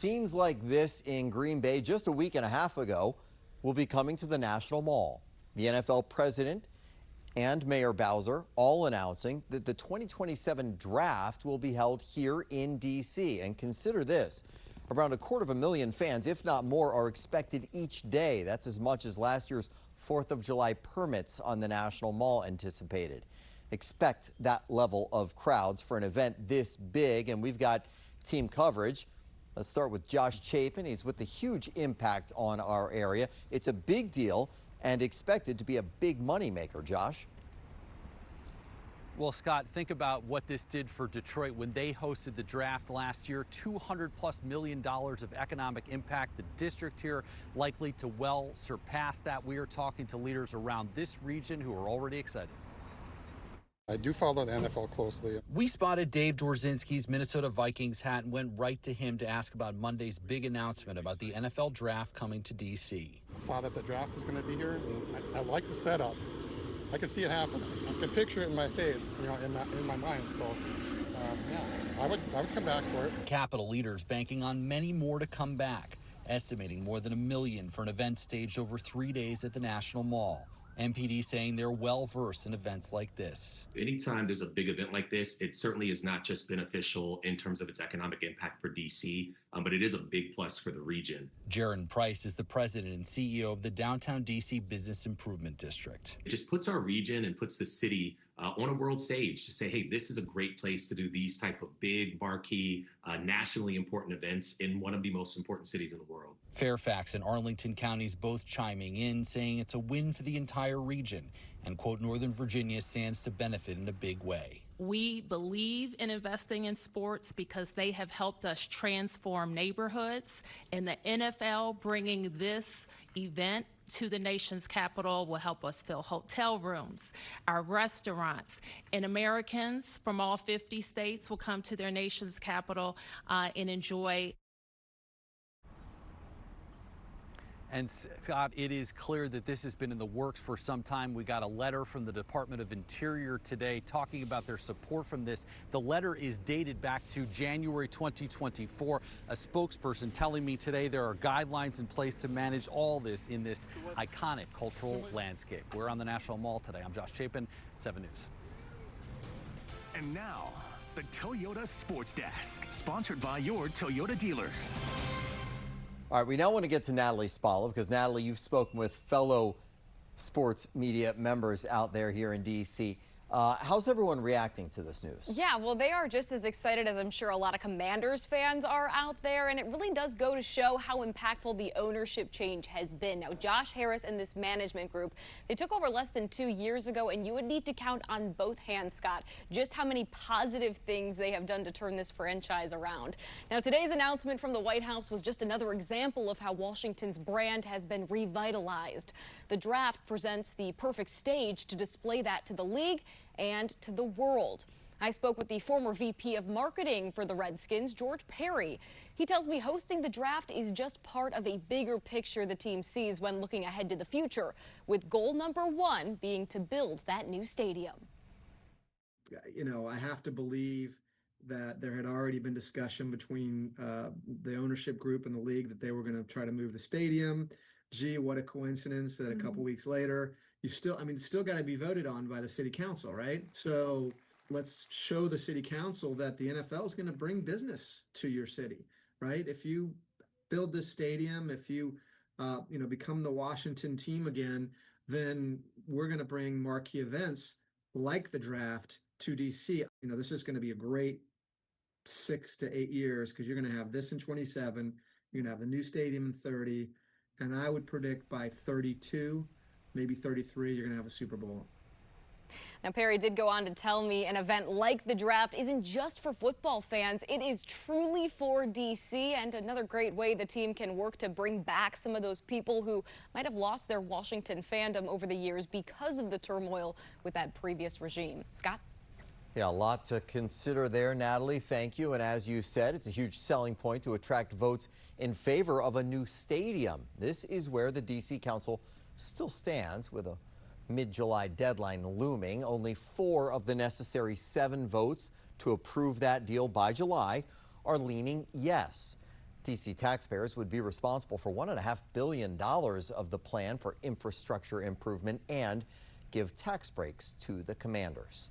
Scenes like this in Green Bay just a week and a half ago will be coming to the National Mall. The NFL president and Mayor Bowser all announcing that the 2027 draft will be held here in D.C. And consider this, around 250,000 fans, if not more, are expected each day. That's as much as last year's 4th of July permits on the National Mall anticipated. Expect that level of crowds for an event this big, and we've got team coverage. Let's start with Josh Chapin. He's with a huge impact on our area. It's a big deal and expected to be a big moneymaker, Josh. Well, Scott, think about what this did for Detroit when they hosted the draft last year. $200+ million of economic impact. The district here likely to well surpass that. We are talking to leaders around this region who are already excited. I do follow the NFL closely. We spotted Dave Dworzinski's Minnesota Vikings hat and went right to him to ask about Monday's big announcement about the NFL draft coming to D.C. I saw that the draft is going to be here, and I like the setup. I can see it happening. I can picture it in my face, in my mind. So, yeah, I would come back for it. Capitol leaders banking on many more to come back, estimating more than $1 million for an event staged over 3 days at the National Mall. MPD saying they're well-versed in events like this. Anytime there's a big event like this, it certainly is not just beneficial in terms of its economic impact for D.C., but it is a big plus for the region. Jaron Price is the president and CEO of the Downtown D.C. Business Improvement District. It just puts our region and puts the city on a world stage to say, hey, this is a great place to do these type of big, marquee, nationally important events in one of the most important cities in the world. Fairfax and Arlington counties both chiming in, saying it's a win for the entire region. And, quote, Northern Virginia stands to benefit in a big way. We believe in investing in sports because they have helped us transform neighborhoods, and the NFL bringing this event to the nation's capital will help us fill hotel rooms, our restaurants, and Americans from all 50 states will come to their nation's capital and enjoy. And Scott, it is clear that this has been in the works for some time. We got a letter from the Department of Interior today talking about their support from this. The letter is dated back to January 2024. A spokesperson telling me today there are guidelines in place to manage all this in this iconic cultural landscape. We're on the National Mall today. I'm Josh Chapin, 7 News. And now, the Toyota Sports Desk, sponsored by your Toyota dealers. All right, we now want to get to Natalie Spalla because, Natalie, you've spoken with fellow sports media members out there here in D.C. How's everyone reacting to this news? Yeah, well, they are just as excited as I'm sure a lot of Commanders fans are out there, and it really does go to show how impactful the ownership change has been. Now, Josh Harris and this management group, they took over less than 2 years ago, and you would need to count on both hands, Scott, just how many positive things they have done to turn this franchise around. Now, today's announcement from the White House was just another example of how Washington's brand has been revitalized. The draft presents the perfect stage to display that to the league and to the world. I spoke with the former VP of marketing for the Redskins, George Perry. He tells me hosting the draft is just part of a bigger picture the team sees when looking ahead to the future, with goal number 1 being to build that new stadium. You know, I have to believe that there had already been discussion between the ownership group and the league that they were going to try to move the stadium. Gee, what a coincidence that a couple weeks later, still got to be voted on by the city council, right? So let's show the city council that the NFL is going to bring business to your city, right? If you build this stadium, if you, become the Washington team again, then we're going to bring marquee events like the draft to DC. This is going to be a great 6 to 8 years because you're going to have this in 27, you're going to have the new stadium in 30, and I would predict by 32, maybe 33, you're going to have a Super Bowl. Now, Perry did go on to tell me an event like the draft isn't just for football fans. It is truly for D.C. and another great way the team can work to bring back some of those people who might have lost their Washington fandom over the years because of the turmoil with that previous regime. Scott? Yeah, a lot to consider there, Natalie. Thank you. And as you said, it's a huge selling point to attract votes in favor of a new stadium. This is where the D.C. Council still stands with a mid-July deadline looming. Only 4 of the necessary 7 votes to approve that deal by July are leaning yes. DC taxpayers would be responsible for $1.5 billion of the plan for infrastructure improvement and give tax breaks to the Commanders.